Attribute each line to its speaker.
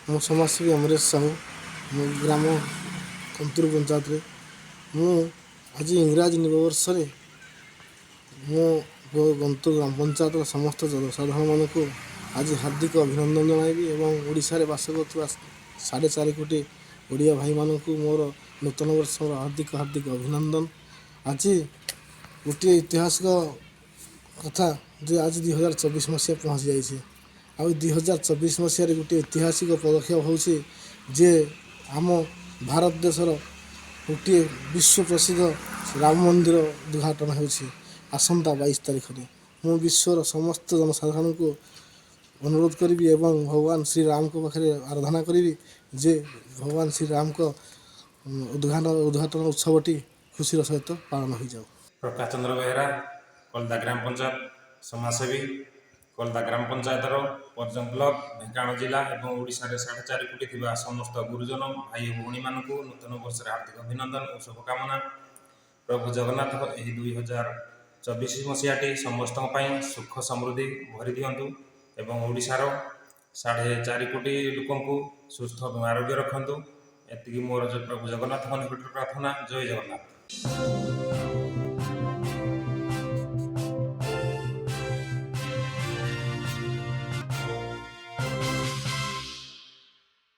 Speaker 1: ମୁଁ ସମାଜସେବୀ ଅମରେଶ ସାହୁ। ମୋ ଗ୍ରାମ କନ୍ତୁର ପଞ୍ଚାୟତରେ। ମୁଁ ଆଜି ଇଂରାଜୀ ନବବର୍ଷରେ ମୁଁ ଗନ୍ତୁର ଗ୍ରାମ ପଞ୍ଚାୟତର ସମସ୍ତ ଜନସାଧାରଣମାନଙ୍କୁ ଆଜି ହାର୍ଦ୍ଦିକ ଅଭିନନ୍ଦନ ଜଣାଇବି ଏବଂ ଓଡ଼ିଶାରେ ବାସ କରୁଥିବା 4.5 କୋଟି ଓଡ଼ିଆ ଭାଇମାନଙ୍କୁ ମୋର ନୂତନ ବର୍ଷର ହାର୍ଦ୍ଦିକ ଅଭିନନ୍ଦନ। ଆଜି ଗୋଟିଏ ଐତିହାସିକ କଥା ଯେ ଆଜି 2024 ମସିହା ପହଞ୍ଚି ଯାଇଛି। ଆଉ 2024 ମସିହାରେ ଗୋଟିଏ ଐତିହାସିକ ପଦକ୍ଷେପ ହେଉଛି ଯେ ଆମ ଭାରତ ଦେଶର ଗୋଟିଏ ବିଶ୍ୱ ପ୍ରସିଦ୍ଧ ରାମ ମନ୍ଦିର ଉଦ୍ଘାଟନ ହେଉଛି ଆସନ୍ତା 22 ତାରିଖରେ। ମୁଁ ବିଶ୍ୱର ସମସ୍ତ ଜନସାଧାରଣଙ୍କୁ ଅନୁରୋଧ କରିବି ଏବଂ ଭଗବାନ ଶ୍ରୀରାମଙ୍କ ପାଖରେ ଆରାଧନା କରିବି ଯେ ଭଗବାନ ଶ୍ରୀରାମଙ୍କ ଉଦ୍ଘାଟନ ଉତ୍ସବଟି ଖୁସିର ସହିତ ପାଳନ ହୋଇଯାଉ।
Speaker 2: ପ୍ରକାଶ ଚନ୍ଦ୍ର ବେହେରା, କଲଦା ଗ୍ରାମ ପଞ୍ଚାୟତ ସମାଜସେବୀ। କଲଦା ଗ୍ରାମ ପଞ୍ଚାୟତର ପର୍ଯ୍ୟନ୍ତ ବ୍ଲକ, ଢେଙ୍କାନାଳ ଜିଲ୍ଲା ଏବଂ ଓଡ଼ିଶାରେ 4.5 କୋଟି ଥିବା ସମସ୍ତ ଗୁରୁଜନ ଭାଇ ଓ ଭଉଣୀମାନଙ୍କୁ ନୂତନ ବର୍ଷରେ ହାର୍ଦ୍ଦିକ ଅଭିନନ୍ଦନ ଓ ଶୁଭକାମନା। ପ୍ରଭୁ ଜଗନ୍ନାଥ ଏହି 2024 ମସିହାଟି ସମସ୍ତଙ୍କ ପାଇଁ ସୁଖ ସମୃଦ୍ଧି ଭରି ଦିଅନ୍ତୁ ଏବଂ ଓଡ଼ିଶାର 4.5 କୋଟି ଲୋକଙ୍କୁ ସୁସ୍ଥ ଆରୋଗ୍ୟ ରଖନ୍ତୁ। ଏତିକି ମୋର ପ୍ରଭୁ ଜଗନ୍ନାଥଙ୍କ ନିକଟରେ ପ୍ରାର୍ଥନା। ଜୟ ଜଗନ୍ନାଥ।